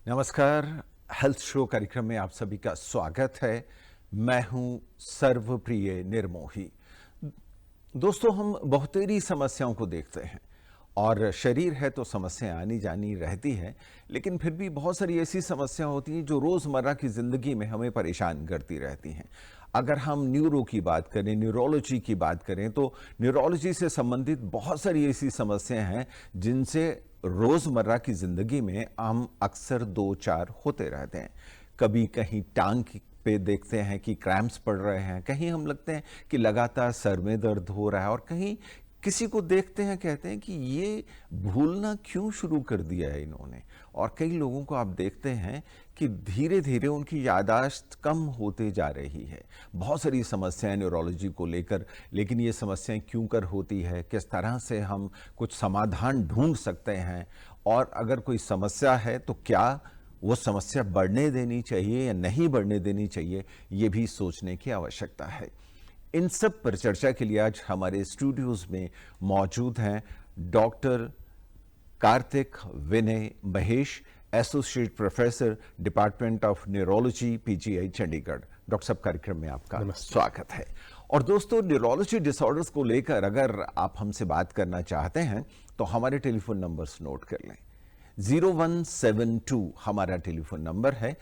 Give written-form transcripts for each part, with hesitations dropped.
नमस्कार। Health show कार्यक्रम में आप सभी का स्वागत है। मैं हूं सर्वप्रिय निर्मोही। दोस्तों, हम बहुतेरी समस्याओं को देखते हैं और शरीर है तो समस्याएं आनी जानी रहती है, लेकिन फिर भी बहुत सारी ऐसी समस्या होती हैं जो रोज़मर्रा की ज़िंदगी में हमें परेशान करती रहती हैं। अगर हम न्यूरो की बात करें, न्यूरोलॉजी की बात करें, तो न्यूरोलॉजी से संबंधित बहुत सारी ऐसी समस्याएं हैं जिनसे रोज़मर्रा की ज़िंदगी में हम अक्सर दो चार होते रहते हैं। कभी कहीं टांग पे देखते हैं कि क्रैम्प्स पड़ रहे हैं, कहीं हम लगते हैं कि लगातार सर में दर्द हो रहा है, और कहीं किसी को देखते हैं कहते हैं कि ये भूलना क्यों शुरू कर दिया है इन्होंने। और कई लोगों को आप देखते हैं कि धीरे धीरे उनकी याददाश्त कम होते जा रही है। बहुत सारी समस्याएं न्यूरोलॉजी को लेकर, लेकिन ये समस्याएं क्यों कर होती है, किस तरह से हम कुछ समाधान ढूंढ सकते हैं, और अगर कोई समस्या है तो क्या वो समस्या बढ़ने देनी चाहिए या नहीं बढ़ने देनी चाहिए, ये भी सोचने की आवश्यकता है। इन सब पर चर्चा के लिए आज हमारे स्टूडियोज में मौजूद हैं doctor Kartik Vinay Mahesh, associate professor, department of neurology, PGI Chandigarh. Doctor साहब, कार्यक्रम में आपका स्वागत है। और दोस्तों, न्यूरोलॉजी डिसऑर्डर्स को लेकर अगर आप हमसे बात करना चाहते हैं तो हमारे टेलीफोन नंबर्स नोट कर लें। 0172 हमारा टेलीफोन नंबर है।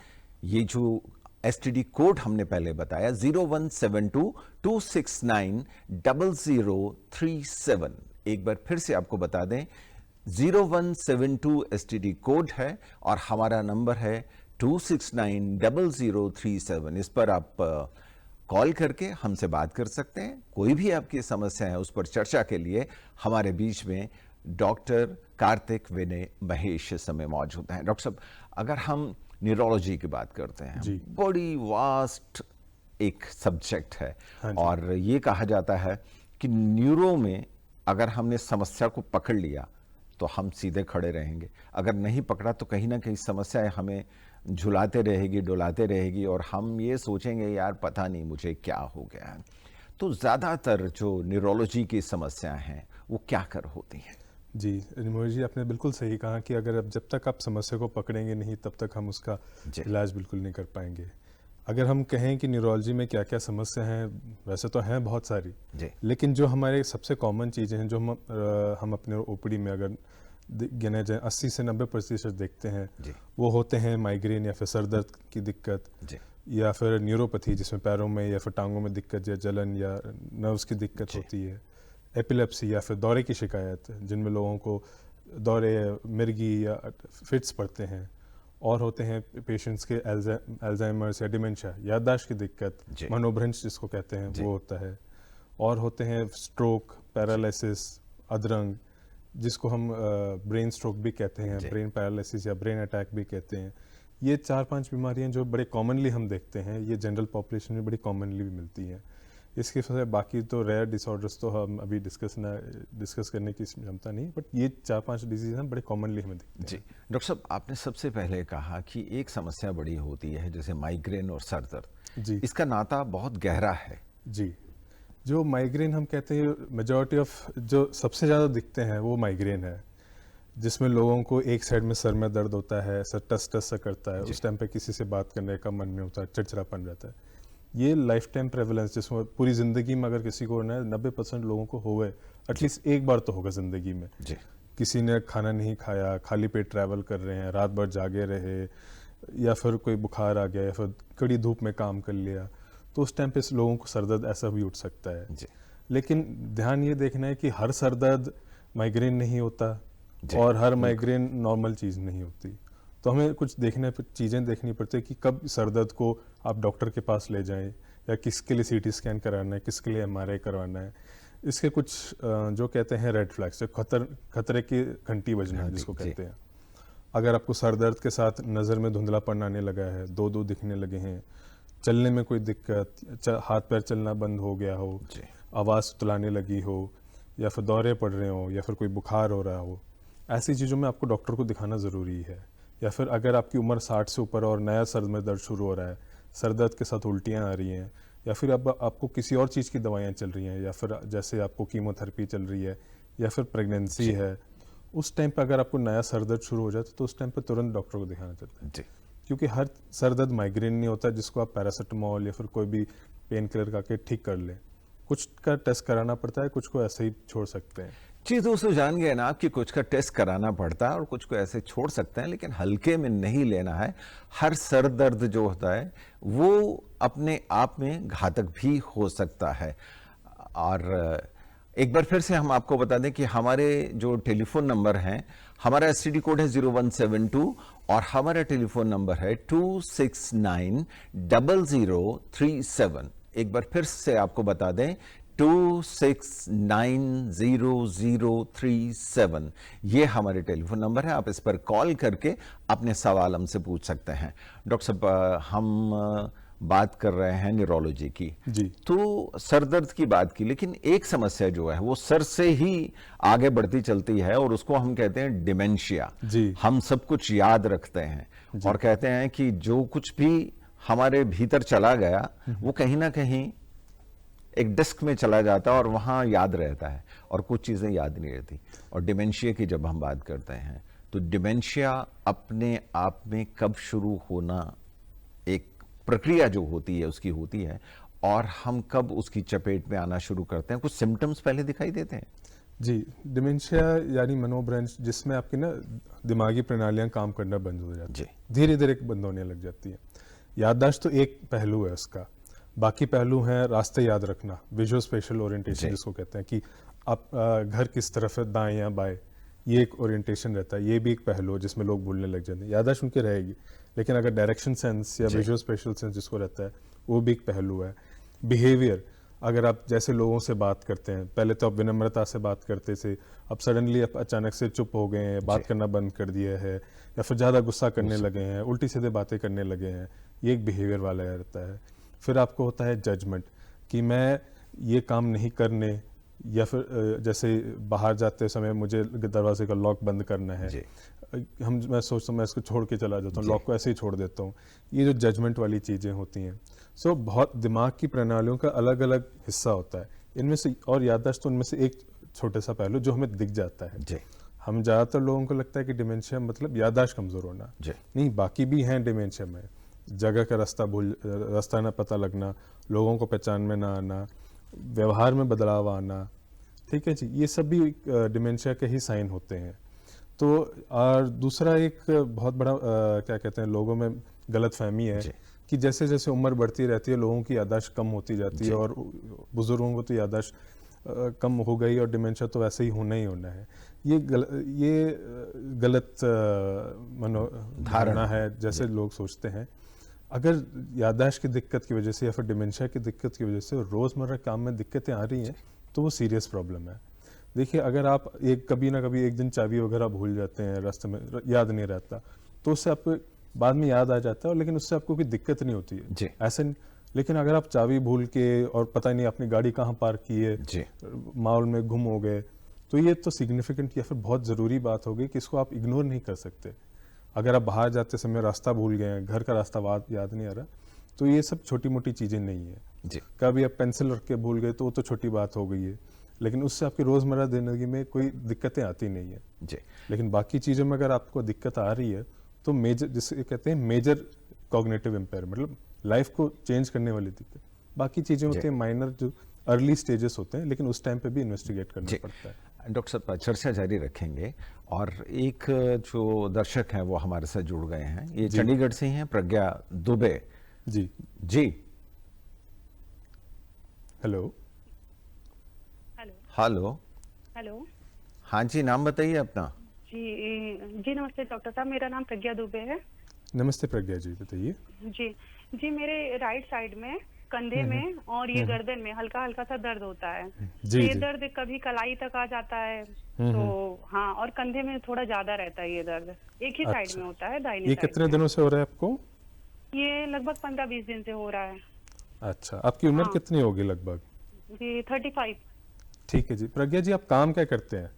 ये जो एसटीडी कोड हमने पहले बताया 0172-269-0037, एक बार फिर से आपको बता दें 0172 एसटीडी कोड है और हमारा नंबर है 269-0037। इस पर आप कॉल करके हमसे बात कर सकते हैं। कोई भी आपकी समस्या है उस पर चर्चा के लिए हमारे बीच में डॉक्टर कार्तिक विनय महेश इस समय मौजूद हैं। डॉक्टर साहब, अगर हम न्यूरोलॉजी की बात करते हैं, बड़ी वास्ट एक सब्जेक्ट है। और ये कहा जाता है कि न्यूरो में अगर हमने समस्या को पकड़ लिया तो हम सीधे खड़े रहेंगे, अगर नहीं पकड़ा तो कहीं ना कहीं समस्या हमें झुलाते रहेगी, डुलाते रहेगी, और हम ये सोचेंगे यार पता नहीं मुझे क्या हो गया है। तो ज़्यादातर जो न्यूरोलॉजी की समस्याएं हैं वो क्या कर होती हैं? जी निर्मोही जी, आपने बिल्कुल सही कहा कि अगर जब तक आप समस्या को पकड़ेंगे नहीं तब तक हम उसका इलाज बिल्कुल नहीं कर पाएंगे। अगर हम कहें कि न्यूरोलॉजी में क्या क्या समस्या हैं, वैसे तो हैं बहुत सारी, लेकिन जो हमारे सबसे कॉमन चीज़ें हैं जो हम अपने ओपीडी में अगर गिने जाए 80 से 90% देखते हैं, वो होते हैं माइग्रेन या फिर सर दर्द की दिक्कत, या फिर न्यूरोपैथी जिसमें पैरों में या फिर टांगों में दिक्कत या जलन या नर्व्स की दिक्कत होती है, एपिलेप्सी या फिर दौरे की शिकायत जिनमें लोगों को दौरे, मिर्गी या फिट्स पड़ते हैं, और होते हैं पेशेंट्स के अल्जाइमर्स या डिमेंशिया, याददाश्त की दिक्कत, मनोभ्रंश जिसको कहते हैं वो होता है, और होते हैं स्ट्रोक, पैरालिसिस, अधरंग जिसको हम ब्रेन स्ट्रोक भी कहते हैं, ब्रेन पैरालिसिस या ब्रेन अटैक भी कहते हैं। ये 4-5 बीमारियां जो बड़े कॉमनली हम देखते हैं, ये जनरल पॉपुलेशन में बड़ी कॉमनली भी मिलती हैं। इसके साथ बाकी तो रेयर डिसऑर्डर्स तो हम अभी डिस्कस करने की क्षमता नहीं, बट ये 4-5 डिजीज हैं बड़े कॉमनली हमें दिखते हैं। जी डॉक्टर साहब, आपने सबसे पहले कहा कि एक समस्या बड़ी होती है जैसे माइग्रेन और सर दर्द, इसका नाता बहुत गहरा है। जी, जो माइग्रेन हम कहते हैं, मेजॉरिटी ऑफ जो सबसे ज़्यादा दिखते हैं वो माइग्रेन है, जिसमें लोगों को एक साइड में सर में दर्द होता है, सर टस टस सा करता है, उस टाइम पे किसी से बात करने का मन नहीं होता, चिड़चिड़ापन रहता है। ये लाइफ टाइम प्रेवलेंस, जिसमें पूरी ज़िंदगी में अगर किसी को ना 90% लोगों को हो गए, एटलीस्ट एक बार तो होगा ज़िंदगी में। किसी ने खाना नहीं खाया, खाली पेट ट्रैवल कर रहे हैं, रात भर जागे रहे, या फिर कोई बुखार आ गया या फिर कड़ी धूप में काम कर लिया, तो उस टाइम पे लोगों को सर दर्द ऐसा भी उठ सकता है। लेकिन ध्यान ये देखना है कि हर सर दर्द माइग्रेन नहीं होता और हर माइग्रेन नॉर्मल चीज़ नहीं होती। तो हमें कुछ चीज़ें देखनी पड़ती है कि कब सर दर्द को आप डॉक्टर के पास ले जाएं, या किसके लिए सीटी स्कैन कराना है, किसके लिए एमआरआई करवाना है। इसके कुछ जो कहते हैं रेड फ्लैग्स, खतरे की घंटी बजना जिसको कहते हैं। अगर आपको सर दर्द के साथ नज़र में धुंधलापन आने लगा है, दो दिखने लगे हैं, चलने में कोई दिक्कत, हाथ पैर चलना बंद हो गया हो, आवाज़ तुलाने लगी हो, या फिर दौरे पड़ रहे हो, या फिर कोई बुखार हो रहा हो, ऐसी चीज़ों में आपको डॉक्टर को दिखाना ज़रूरी है। या फिर अगर आपकी उम्र 60 से ऊपर और नया सर में दर्द शुरू हो रहा है, सर दर्द के साथ उल्टियाँ आ रही हैं, या फिर अब आपको किसी और चीज़ की दवाइयाँ चल रही हैं, या फिर जैसे आपको कीमोथेरेपी चल रही है, या फिर प्रेगनेंसी है, उस टाइम पे अगर आपको नया सर दर्द शुरू हो जाता है तो उस टाइम पे तुरंत डॉक्टर को दिखाना चाहिए, जी क्योंकि हर सर दर्द माइग्रेन नहीं होता जिसको आप पैरासीटामोल या फिर कोई भी पेन किलर खा के ठीक कर लें। कुछ का टेस्ट कराना पड़ता है, कुछ को ऐसे ही छोड़ सकते हैं। जी दोस्तों, जान गए ना आप कि कुछ का टेस्ट कराना पड़ता है और कुछ को ऐसे छोड़ सकते हैं, लेकिन हल्के में नहीं लेना है। हर सर दर्द जो होता है वो अपने आप में घातक भी हो सकता है। और एक बार फिर से हम आपको बता दें कि हमारे जो टेलीफोन नंबर हैं, हमारा एसटीडी कोड है 0172 और हमारा टेलीफोन नंबर है 2690037। एक बार फिर से आपको बता दें 2690037, ये हमारे टेलीफोन नंबर है। आप इस पर कॉल करके अपने सवाल हमसे पूछ सकते हैं। डॉक्टर साहब, हम बात कर रहे हैं न्यूरोलॉजी की, जी। तो सर दर्द की बात की, लेकिन एक समस्या जो है वो सर से ही आगे बढ़ती चलती है और उसको हम कहते हैं डिमेंशिया। जी। हम सब कुछ याद रखते हैं और कहते हैं कि जो कुछ भी हमारे भीतर चला गया वो कहीं ना कहीं एक डिस्क में चला जाता है और वहां याद रहता है और कुछ चीजें याद नहीं रहती। और डिमेंशिया की जब हम बात करते हैं तो डिमेंशिया अपने आप में कब शुरू होना, एक प्रक्रिया जो होती है उसकी होती है, और हम कब उसकी चपेट में आना शुरू करते हैं? कुछ सिम्टम्स पहले दिखाई देते हैं? जी, डिमेंशिया यानी मनोभ्रंश, जिसमें आपकी ना दिमागी प्रणालियां काम करना बंद हो जाती जी। है, धीरे धीरे बंद होने लग जाती है। याददाश्त तो एक पहलू है उसका, बाकी पहलू हैं रास्ते याद रखना, विजुअल स्पेशल ओरिएंटेशन जिसको कहते हैं कि आप घर किस तरफ है, दाएं या बाएं, ये एक ओरिएंटेशन रहता है। ये भी एक पहलू है जिसमें लोग भूलने लग जाते हैं। याददाश्त उनकी रहेगी, लेकिन अगर डायरेक्शन सेंस या विजुअल स्पेशल सेंस जिसको रहता है, वो भी एक पहलू है। बिहेवियर, अगर आप जैसे लोगों से बात करते हैं, पहले तो आप विनम्रता से बात करते थे, अब सडनली आप अचानक से चुप हो गए हैं, बात करना बंद कर दिया है, या फिर ज़्यादा गुस्सा करने लगे हैं, उल्टी सीधे बातें करने लगे हैं, ये एक बिहेवियर वाला रहता है। फिर आपको होता है जजमेंट, कि मैं ये काम नहीं करने, या फिर जैसे बाहर जाते समय मुझे दरवाजे का लॉक बंद करना है, मैं सोचता हूँ मैं इसको छोड़ के चला जाता हूँ, लॉक को ऐसे ही छोड़ देता हूँ। ये जो जजमेंट वाली चीज़ें होती हैं, सो बहुत दिमाग की प्रणालियों का अलग अलग हिस्सा होता है इनमें से, और याददाश्त तो उनमें से एक छोटा सा पहलू जो हमें दिख जाता है। जी। हम ज़्यादातर लोगों को लगता है कि डिमेंशिया मतलब याददाश्त कमज़ोर होना, नहीं, बाकी भी हैं डिमेंशिया में। जगह का रास्ता ना पता लगना, लोगों को पहचान में ना आना, व्यवहार में बदलाव आना, ठीक है जी, ये सब भी डिमेंशिया के ही साइन होते हैं। तो और दूसरा एक बहुत बड़ा क्या कहते हैं, लोगों में गलतफहमी है कि जैसे जैसे उम्र बढ़ती रहती है लोगों की याददाश्त कम होती जाती है, और बुजुर्गों को तो याददाश्त कम हो गई और डिमेंशिया तो वैसे ही होना है। ये गलत मनोधारणा है, जैसे लोग सोचते हैं। अगर याददाश्त की दिक्कत की वजह से या फिर डिमेंशिया की दिक्कत की वजह से रोज़मर्रा काम में दिक्कतें आ रही हैं, तो वो सीरियस प्रॉब्लम है। देखिए, अगर आप कभी ना कभी एक दिन चाबी वगैरह भूल जाते हैं, रास्ते में याद नहीं रहता, तो उससे आपको बाद में याद आ जाता है, लेकिन उससे आपको कोई दिक्कत नहीं होती है ऐसे। लेकिन अगर आप चाबी भूल के और पता नहीं अपनी गाड़ी कहाँ पार्क की है, माहौल में गुम हो गए, तो ये तो सिग्निफिकेंट या फिर बहुत ज़रूरी बात हो गई कि इसको आप इग्नोर नहीं कर सकते। अगर आप बाहर जाते समय रास्ता भूल गए हैं, घर का रास्ता याद नहीं आ रहा, तो ये सब छोटी मोटी चीज़ें नहीं है। कभी आप पेंसिल रख के भूल गए तो वो तो छोटी बात हो गई है, लेकिन उससे आपकी रोज़मर्रा ज़िंदगी में कोई दिक्कतें आती नहीं है जी। लेकिन बाकी चीज़ों में अगर आपको दिक्कत आ रही है तो मेजर, जिसे कहते हैं मेजर कॉग्निटिव इम्पेयरमेंट, मतलब लाइफ को चेंज करने वाली दिक्कत। बाकी चीज़ें होती हैं माइनर, जो अर्ली स्टेजेस होते हैं, लेकिन उस टाइम पे भी इन्वेस्टिगेट करना पड़ता है। डॉक्टर साहब, चर्चा जारी रखेंगे, और एक जो दर्शक हैं वो हमारे साथ जुड़ गए हैं, ये चंडीगढ़ से हैं, प्रज्ञा दुबे जी। जी, हेलो हेलो हेलो, हाँ जी, नाम बताइए अपना। जी नमस्ते डॉक्टर साहब, मेरा नाम प्रज्ञा दुबे है। नमस्ते प्रज्ञा जी, बताइए। जी मेरे राइट साइड में, कंधे में और ये गर्दन में हल्का हल्का सा दर्द होता है। ये दर्द कभी कलाई तक आ जाता है, तो हाँ, और कंधे में थोड़ा ज्यादा रहता है ये दर्द, एक ही साइड में होता है, दाहिनी ये साइड। कितने दिनों से हो रहा है आपको? ये लगभग 15-20 दिन से हो रहा है। अच्छा, आपकी उम्र कितनी होगी लगभग? जी 35। ठीक है जी। प्रज्ञा जी, आप काम क्या करते हैं?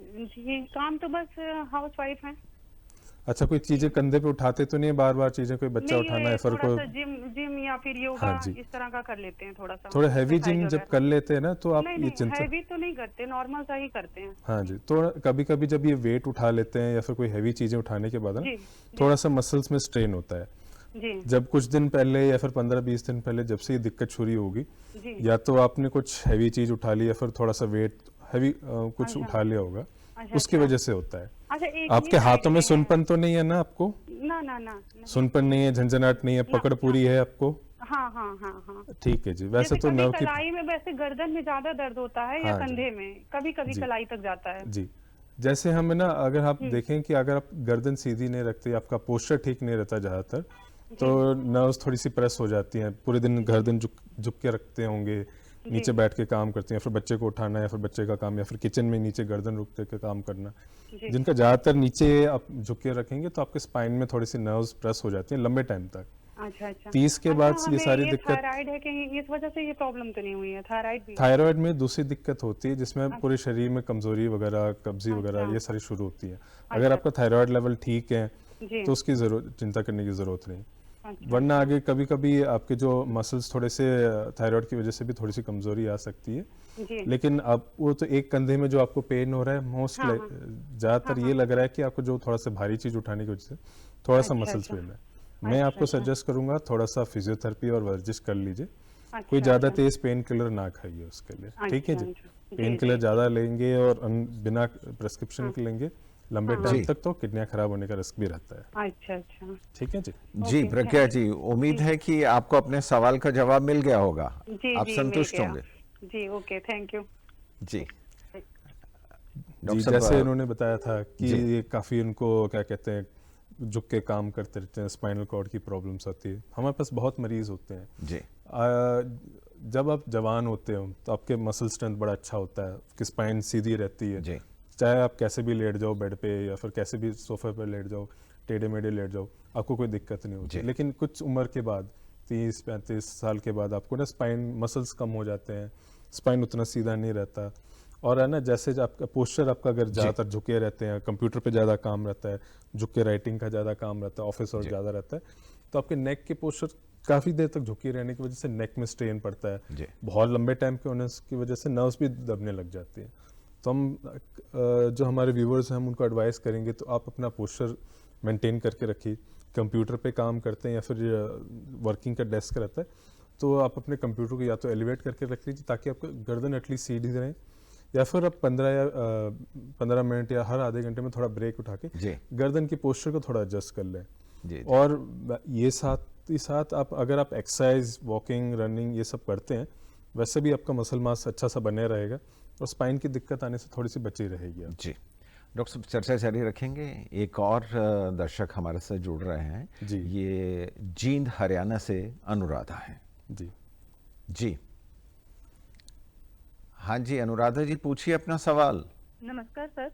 जी काम तो बस हाउस वाइफ है। अच्छा, कोई चीजें कंधे पे उठाते तो नहीं है बार बार चीजें, कोई बच्चा नहीं, उठाना ये है फिर थोड़ा कोई? सा जिम जिम या फिर योगा हाँ जी, इस तरह का कर लेते हैं थोड़ा सा, थोड़ा हैवी एक्सरसाइज जिम जब वगैरह। कर लेते हैं ना तो आप नहीं ये नहीं, चिंता। हैवी तो नहीं करते, नॉर्मल सा ही करते हैं। हाँ जी, तो कभी कभी जब ये वेट उठा लेते हैं या फिर कोई हैवी चीजें उठाने के बाद ना जी थोड़ा सा मसल्स में स्ट्रेन होता है। जी जब कुछ दिन पहले या फिर 15-20 दिन पहले जब से ये दिक्कत शुरू होगी, जी। या तो आपने कुछ हैवी चीज उठा ली या फिर थोड़ा सा वेट हैवी कुछ अच्छा उठा लिया होगा, अच्छा उसकी अच्छा। वजह से होता है। अच्छा, एक आपके ये हाथों साइड में में है। सुनपन तो नहीं है ना आपको? ना ना ना नहीं। सुनपन नहीं है, झंझनाहट नहीं है, ना पकड़ ना। पूरी है आपको? हाँ हाँ हाँ हाँ। ठीक है जी। वैसे जैसे तो कभी नर्व की। कलाई में, वैसे गर्दन में ज्यादा दर्द होता है या हाँ जी, कंधे में, कभी कभी जी कलाई तक जाता है। जी। जैसे हम ना, अगर आप देखें कि अगर आप गर्दन सीधी नहीं रखते, आपका पोस्चर ठीक नहीं रहता ज़्यादातर, तो नर्व्स थोड़ी सी प्रेस हो जाती हैं। पूरे दिन गर्दन झुक झुक के रखते होंगे, नीचे बैठ के काम करते हैं, फिर बच्चे को उठाना या फिर बच्चे का काम, या फिर किचन में नीचे गर्दन रुक के काम करना, जी। जिनका ज़्यादातर नीचे आप झुक के रखेंगे तो आपके स्पाइन में थोड़ी सी नर्व्स प्रेस हो जाती हैं लंबे टाइम तक। अच्छा अच्छा। 30 के अच्छा, बाद ये हमें सारी ये दिक्कत। थायराइड है, कहीं इस वजह से ये प्रॉब्लम तो नहीं हुई है? थायराइड भी है? थायराइड में दूसरी दिक्कत होती है जिसमें पूरे शरीर में कमजोरी वगैरह, कब्जी वगैरह, अच्छा ये सारी शुरू होती है। अगर अच्छा आपका थायराइड लेवल ठीक है जी। तो उसकी जरूरत, चिंता करने की जरूरत नहीं। अच्छा वरना आगे कभी कभी आपके जो मसल्स थोड़े से थायराइड की वजह से भी थोड़ी सी कमजोरी आ सकती है। जी। लेकिन अब वो तो एक कंधे में जो आपको पेन हो रहा है, मोस्ट हाँ, ज़्यादातर ये लग रहा है कि आपको जो थोड़ा सा भारी चीज़ उठाने की वजह से थोड़ा सा अच्छा मसल अच्छा पेन है। मैं आपको सजेस्ट करूंगा थोड़ा सा फिजियोथेरेपी और वर्जिश कर लीजिए। कोई अच्छा ज़्यादा अच्छा तेज पेन किलर ना खाइए उसके लिए, ठीक है अच्छा जी? अच्छा। पेन जी किलर जी। ज़्यादा लेंगे और बिना प्रेस्क्रिप्शन के लेंगे लंबे टाइम जी तक तो किडनियाँ खराब होने का रिस्क भी रहता है। अच्छा अच्छा। ठीक है जी। जी ओके। प्रज्ञा जी, उम्मीद है कि आपको अपने सवाल का जवाब मिल गया होगा। जी आप जी, मिल संतुष्ट गया। होंगे? जी, ओके, थैंक यू। जी जी, डॉक्टर जैसे साहब, इन्होंने बताया था कि जी ये काफ़ी उनको क्या कहते हैं, झुक के काम करते रहते हैं, स्पाइनल कॉर्ड की प्रॉब्लम्स होती है। हमारे पास बहुत मरीज होते हैं। जी जब आप जवान होते हो तो आपके मसल स्ट्रेंथ बड़ा अच्छा होता है, आपकी स्पाइन सीधी रहती है। जी चाहे आप कैसे भी लेट जाओ बेड पे या फिर कैसे भी सोफे पर लेट जाओ, टेढ़े मेढ़े लेट जाओ, आपको कोई दिक्कत नहीं होती। जी। लेकिन कुछ उम्र के बाद, 30-35 साल के बाद, आपको ना स्पाइन मसल्स कम हो जाते हैं, स्पाइन उतना सीधा नहीं रहता। और है ना, जैसे आपका पोस्चर आपका अगर ज़्यादातर झुके रहते हैं, कंप्यूटर पे ज़्यादा काम रहता है, झुक के राइटिंग का ज़्यादा काम रहता है, ऑफिस और जी ज़्यादा रहता है, तो आपके नेक के पोस्चर काफ़ी देर तक झुके रहने की वजह से नेक में स्ट्रेन पड़ता है। जी बहुत लंबे टाइम के होने की वजह से नर्व्स भी दबने लग जाती हैं। तो हम जो हमारे व्यूवर्स हैं, हम उनको एडवाइस करेंगे तो आप अपना पोस्चर मेंटेन करके रखिए। कंप्यूटर पे काम करते हैं या फिर वर्किंग का डेस्क रहता है, तो आप अपने कंप्यूटर को या तो एलिवेट करके रख लीजिए ताकि आपका गर्दन एटलीस्ट सीधी रहे, या फिर आप 15 मिनट या हर आधे घंटे में थोड़ा ब्रेक उठा के जी गर्दन की पोस्चर को थोड़ा एडजस्ट कर लें। जी और ये साथ ही साथ आप अगर आप एक्सरसाइज, वॉकिंग, रनिंग ये सब करते हैं, वैसे भी आपका मसल मास अच्छा सा बने रहेगा और स्पाइन की दिक्कत आने से थोड़ी सी बची रहेगी आप। जी डॉक्टर साहब, चर्चा जारी रखेंगे। एक और दर्शक हमारे साथ जुड़ रहे हैं जी ये जींद हरियाणा से अनुराधा हैं। जी जी हाँ जी अनुराधा जी, पूछिए अपना सवाल। नमस्कार सर।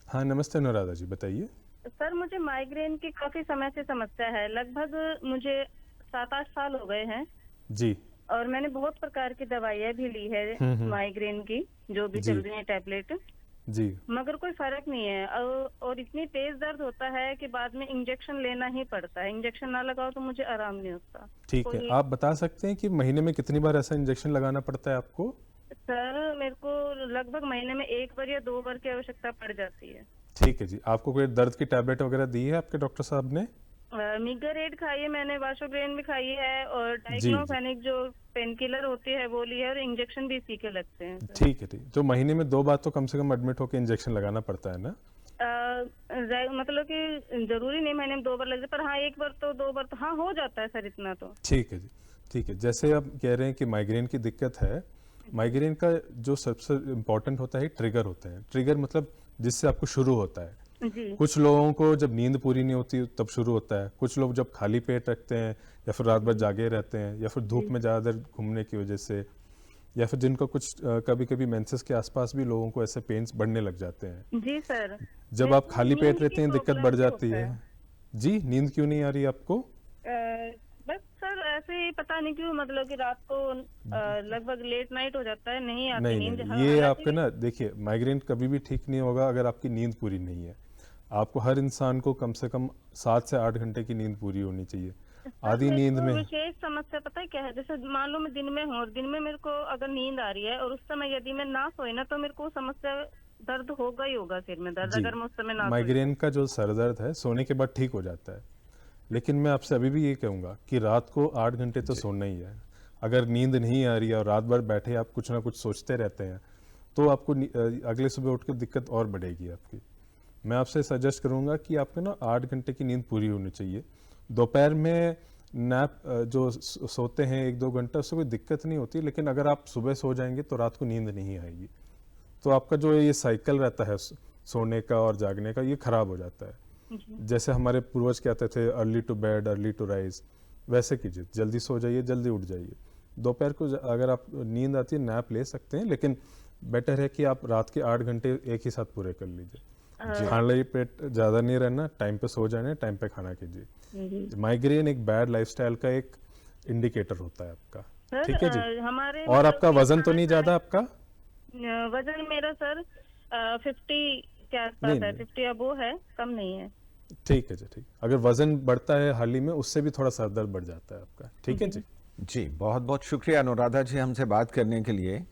हाँ, नमस्ते अनुराधा जी, बताइए। सर, मुझे माइग्रेन की काफी समय से समस्या है। लगभग मुझे 7-8 साल हो गए हैं जी और मैंने बहुत प्रकार की दवाइयाँ भी ली है माइग्रेन की, जो भी जी चल रही है टैबलेट, जी मगर कोई फर्क नहीं है। और इतनी तेज दर्द होता है कि बाद में इंजेक्शन लेना ही पड़ता है। इंजेक्शन ना लगाओ तो मुझे आराम नहीं होता। ठीक है। कोई आप बता सकते हैं कि महीने में कितनी बार ऐसा इंजेक्शन लगाना पड़ता है आपको? सर, मेरे को लगभग महीने में 1 बार या 2 बार की आवश्यकता पड़ जाती है। ठीक है जी। आपको कोई दर्द की टैबलेट वगैरह दी है आपके डॉक्टर साहब ने? मिगारेड खाई है मैंने, वाशोग्रेन भी खाई है और जी डाइक्लोफेनिक जो पेन किलर होती है वो ली है, और इंजेक्शन भी इसी के लगते हैं सर। ठीक है। ठीक, तो महीने में 2 बार तो कम से कम एडमिट होकर इंजेक्शन लगाना पड़ता है ना? मतलब कि जरूरी नहीं महीने में 2 बार लग जाए, पर हाँ 1 बार तो 2 बार तो हाँ हो जाता है सर, इतना तो। ठीक है जी। ठीक है, जैसे आप कह रहे हैं कि माइग्रेन की दिक्कत है, माइग्रेन का जो सबसे इम्पोर्टेंट होता है ट्रिगर होते हैं। ट्रिगर मतलब जिससे आपको शुरू होता है। जी कुछ लोगों को जब नींद पूरी नहीं होती तब शुरू होता है, कुछ लोग जब खाली पेट रखते हैं या फिर रात भर जागे रहते हैं या फिर धूप में ज़्यादा देर घूमने की वजह से, या फिर जिनको कुछ कभी कभी मेंसेस के आसपास भी लोगों को ऐसे पेन्स बढ़ने लग जाते हैं। जी सर। जब मेरे आप को खाली पेट नींद रहते की हैं दिक्कत प्रॉब्लम बढ़ भी जाती होता है। जी, नींद क्यों नहीं आ रही आपको? बस सर ऐसे ही पता नहीं क्यों, मतलब कि रात को लगभग लेट नाइट हो जाता है, नहीं आती नहीं नींद। नहीं, ये आपका ना देखिए, माइग्रेन कभी भी ठीक नहीं होगा अगर आपकी नींद पूरी नहीं है। आपको हर इंसान को कम से कम 7 से 8 घंटे की नींद पूरी होनी चाहिए। आधी नींद में विशेष समस्या पता है क्या है, जैसे मान लो मैं दिन में हूँ और दिन में मेरे को अगर नींद आ रही है और उस समय यदि मैं ना सोई ना तो मेरे को समस्या दर्द होगा ही होगा सिर में दर्द, जी, अगर मैं उस समय ना सोई। माइग्रेन का जो सर दर्द है सोने के बाद ठीक हो जाता है, लेकिन मैं आपसे अभी भी ये कहूँगा कि रात को 8 घंटे तो सोना ही है। अगर नींद नहीं आ रही है और रात भर बैठे आप कुछ ना कुछ सोचते रहते हैं तो आपको अगले सुबह उठ के दिक्कत और बढ़ेगी आपकी। मैं आपसे सजेस्ट करूँगा कि आपको ना 8 घंटे की नींद पूरी होनी चाहिए। दोपहर में नैप जो सोते हैं 1-2 घंटा, उससे कोई दिक्कत नहीं होती, लेकिन अगर आप सुबह सो जाएंगे तो रात को नींद नहीं आएगी, तो आपका जो ये साइकिल रहता है सोने का और जागने का, ये खराब हो जाता है। जैसे हमारे पूर्वज कहते थे early to bed early to rise, वैसे कीजिए, जल्दी सो जाइए जल्दी उठ जाइए। दोपहर को अगर आप नींद आती है नैप ले सकते हैं, लेकिन बेटर है कि आप रात के 8 घंटे एक ही साथ पूरे कर लीजिए। खाली पेट ज़्यादा नहीं रहना, टाइम पे सो जाने, टाइम पे खाना कीजिए। माइग्रेन एक बैड लाइफस्टाइल का एक इंडिकेटर होता है आपका, ठीक है जी। हमारे और आपका वजन तो नहीं ज़्यादा? आपका वजन मेरा सर 50 के आसपास है, 50 अबो है, कम नहीं है। ठीक है जी, ठीक। अगर वजन बढ़ता है हाल ही में, उससे भी थोड़ा सर दर्द बढ़ जाता है आपका, ठीक है जी। जी, बहुत बहुत शुक्रिया अनुराधा जी हमसे बात करने के लिए।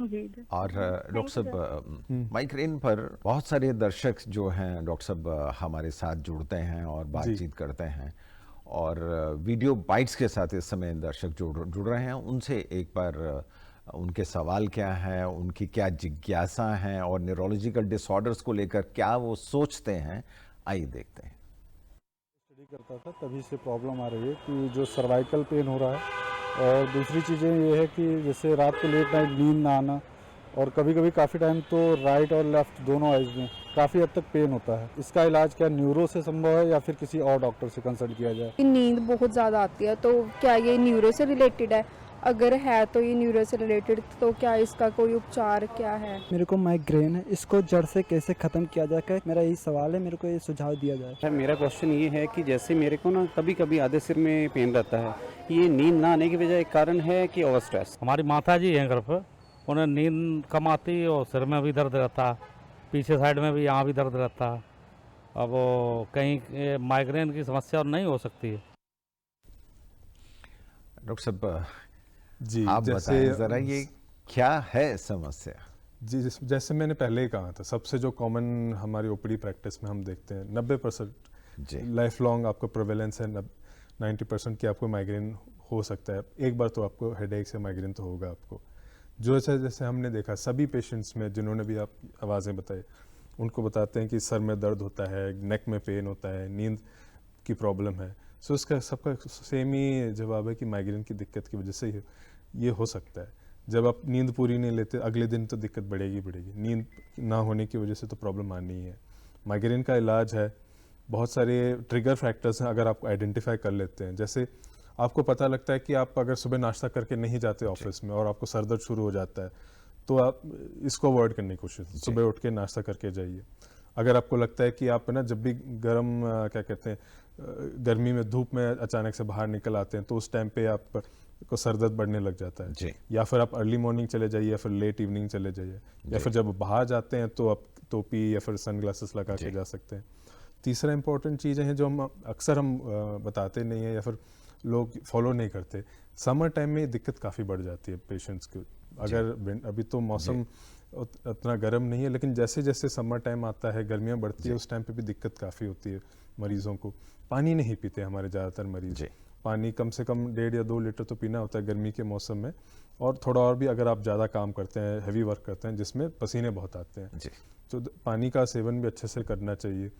जी और डॉक्टर साहब, माइग्रेन पर बहुत सारे दर्शक जो हैं डॉक्टर साहब हमारे साथ जुड़ते हैं और बातचीत करते हैं, और वीडियो बाइट्स के साथ इस समय दर्शक जुड़ रहे हैं। उनसे एक बार उनके सवाल क्या हैं, उनकी क्या जिज्ञासा हैं और न्यूरोलॉजिकल डिसऑर्डर्स को लेकर क्या वो सोचते हैं, आइए देखते हैं। स्टडी करता था तभी से प्रॉब्लम आ रही है कि जो सर्वाइकल पेन हो रहा है, और दूसरी चीज़ें ये है कि जैसे रात को लेट नाइट नींद ना आना, और कभी कभी काफ़ी टाइम तो राइट और लेफ्ट दोनों आइज़ में काफ़ी हद तक पेन होता है। इसका इलाज क्या न्यूरो से संभव है या फिर किसी और डॉक्टर से कंसल्ट किया जाए? नींद बहुत ज़्यादा आती है, तो क्या ये न्यूरो से रिलेटेड है? अगर है तो ये न्यूरो से रिलेटेड, तो क्या इसका कोई उपचार क्या है? मेरे को माइग्रेन है, इसको जड़ से कैसे ख़त्म किया जाए, मेरा यही सवाल है, मेरे को ये सुझाव दिया जाए। मेरा क्वेश्चन ये है कि जैसे मेरे को ना कभी कभी आधे सिर में पेन रहता है, ये नींद ना आने की वजह एक कारण है कि ओवर स्ट्रेस? हमारी माता जी हैं घर पर, उन्हें नींद कम आती और सिर में भी दर्द रहता, पीछे साइड में भी, यहाँ भी दर्द रहता। अब वो कहीं माइग्रेन की समस्या नहीं हो सकती है? डॉक्टर साहब जी, आप बताएं जरा ये क्या है समस्या? जी, जैसे मैंने पहले ही कहा था, सबसे जो कॉमन हमारी ओपीडी प्रैक्टिस में हम देखते हैं 90% लाइफ लॉन्ग आपका प्रेवेलेंस है 90% की आपको माइग्रेन हो सकता है। एक बार तो आपको हेडेक से माइग्रेन तो होगा आपको। जो जैसे हमने देखा सभी पेशेंट्स में जिन्होंने भी आप आवाज़ें बताई, उनको बताते हैं कि सर में दर्द होता है, नेक में पेन होता है, नींद की प्रॉब्लम है। सो इसका सबका सेम ही जवाब है कि माइग्रेन की दिक्कत की वजह से ये हो सकता है। जब आप नींद पूरी नहीं लेते अगले दिन तो दिक्कत बढ़ेगी। नींद ना होने की वजह से तो प्रॉब्लम आनी ही है। माइग्रेन का इलाज है, बहुत सारे ट्रिगर फैक्टर्स हैं अगर आप आइडेंटिफाई कर लेते हैं। जैसे आपको पता लगता है कि आप अगर सुबह नाश्ता करके नहीं जाते ऑफिस में और आपको सर दर्द शुरू हो जाता है, तो आप इसको अवॉइड करने की कोशिश, सुबह उठ के नाश्ता करके जाइए। अगर आपको लगता है कि आप ना जब भी गर्मी में धूप में अचानक से बाहर निकल आते हैं तो उस टाइम पे आप को सर दर्द बढ़ने लग जाता है, या फिर आप अर्ली मॉर्निंग चले जाइए या फिर लेट इवनिंग चले जाइए, या फिर जब बाहर जाते हैं तो आप टोपी या फिर सनग्लासेस लगा के जा सकते हैं। तीसरा इंपॉर्टेंट चीज़ें हैं जो हम अक्सर बताते नहीं हैं या फिर लोग फॉलो नहीं करते। समर टाइम में दिक्कत काफ़ी बढ़ जाती है पेशेंट्स को। अगर अभी तो मौसम उतना गर्म नहीं है, लेकिन जैसे जैसे समर टाइम आता है, गर्मियाँ बढ़ती है, उस टाइम पे भी दिक्कत काफ़ी होती है मरीज़ों को। पानी नहीं पीते हमारे ज़्यादातर मरीज़। पानी कम से कम 1.5 या 2 लीटर तो पीना होता है गर्मी के मौसम में, और थोड़ा और भी अगर आप ज़्यादा काम करते हैं, हैवी वर्क करते हैं जिसमें पसीने बहुत आते हैं, तो पानी का सेवन भी अच्छे से करना चाहिए।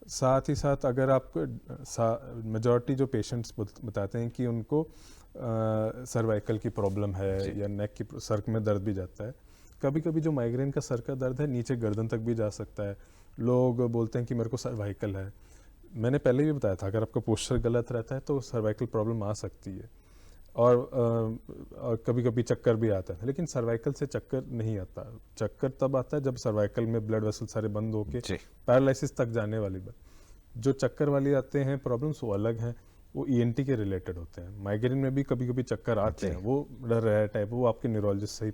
साथ ही साथ अगर आपको मेजॉरिटी जो पेशेंट्स बताते हैं कि उनको सर्वाइकल की प्रॉब्लम है या नेक की, सर में दर्द भी जाता है। कभी कभी जो माइग्रेन का सर का दर्द है नीचे गर्दन तक भी जा सकता है। लोग बोलते हैं कि मेरे को सर्वाइकल है। मैंने पहले भी बताया था, अगर आपका पोस्चर गलत रहता है तो सर्वाइकल प्रॉब्लम आ सकती है, और कभी कभी चक्कर भी आता है। लेकिन सर्वाइकल से चक्कर नहीं आता। चक्कर तब आता है जब सर्वाइकल में ब्लड वेसल सारे बंद होके पैरालिसिस तक जाने वाली बात। जो चक्कर वाली आते हैं प्रॉब्लम्स वो अलग हैं, वो ईएनटी के रिलेटेड होते हैं। माइग्रेन में भी कभी कभी चक्कर आते हैं, वो डर रहा टाइप, वो आपके न्यूरोलॉजिस्ट से ही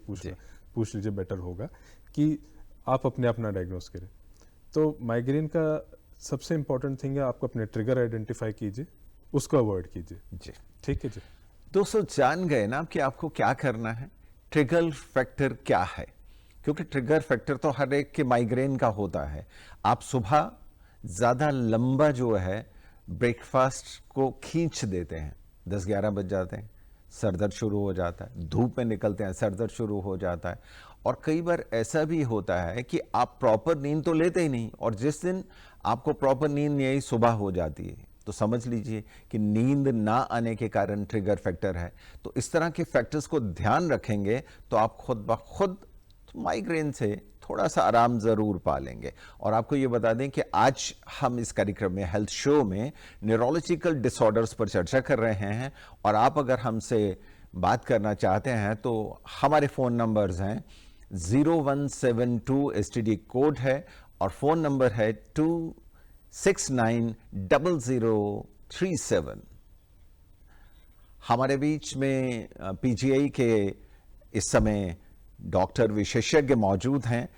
पूछ लीजिए, बेटर होगा कि आप अपने अपना डायग्नोस करें। तो माइग्रेन का सबसे इम्पोर्टेंट थिंग है आपको अपने ट्रिगर आइडेंटिफाई कीजिए, उसको अवॉइड कीजिए। जी ठीक है जी। दोस्तों, जान गए ना कि आपको क्या करना है, ट्रिगर फैक्टर क्या है, क्योंकि ट्रिगर फैक्टर तो हर एक के माइग्रेन का होता है। आप सुबह ज़्यादा लंबा जो है ब्रेकफास्ट को खींच देते हैं, 10-11 बज जाते हैं, सर दर्द शुरू हो जाता है, धूप में निकलते हैं, सर दर्द शुरू हो जाता है। और कई बार ऐसा भी होता है कि आप प्रॉपर नींद तो लेते ही नहीं, और जिस दिन आपको प्रॉपर नींद नहीं आई सुबह हो जाती है, तो समझ लीजिए कि नींद ना आने के कारण ट्रिगर फैक्टर है। तो इस तरह के फैक्टर्स को ध्यान रखेंगे तो आप खुद ब खुद माइग्रेन से थोड़ा सा आराम ज़रूर पा लेंगे। और आपको ये बता दें कि आज हम इस कार्यक्रम में, हेल्थ शो में, न्यूरोलॉजिकल डिसऑर्डर्स पर चर्चा कर रहे हैं। और आप अगर हमसे बात करना चाहते हैं तो हमारे फ़ोन नंबर्स हैं 0172 STD कोड है, और फ़ोन नंबर है 2690037। हमारे बीच में PGI के इस समय डॉक्टर विशेषज्ञ मौजूद हैं,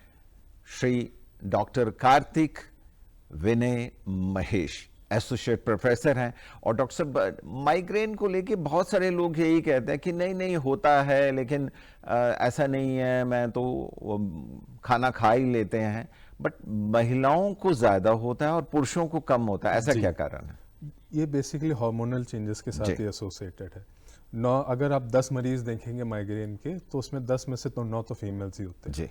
श्री डॉक्टर कार्तिक विनय महेश, एसोसिएट प्रोफेसर हैं। और डॉक्टर साहब, माइग्रेन को लेके बहुत सारे लोग यही कहते हैं कि नहीं नहीं होता है, लेकिन ऐसा नहीं है, मैं तो खाना खा ही लेते हैं। बट महिलाओं को ज़्यादा होता है और पुरुषों को कम होता है, ऐसा क्या कारण है? ये बेसिकली हार्मोनल चेंजेस के साथ ही एसोसिएटेड है। 9 अगर आप 10 मरीज देखेंगे माइग्रेन के, तो उसमें 10 में से तो 9 तो फीमेल्स ही होते हैं जी।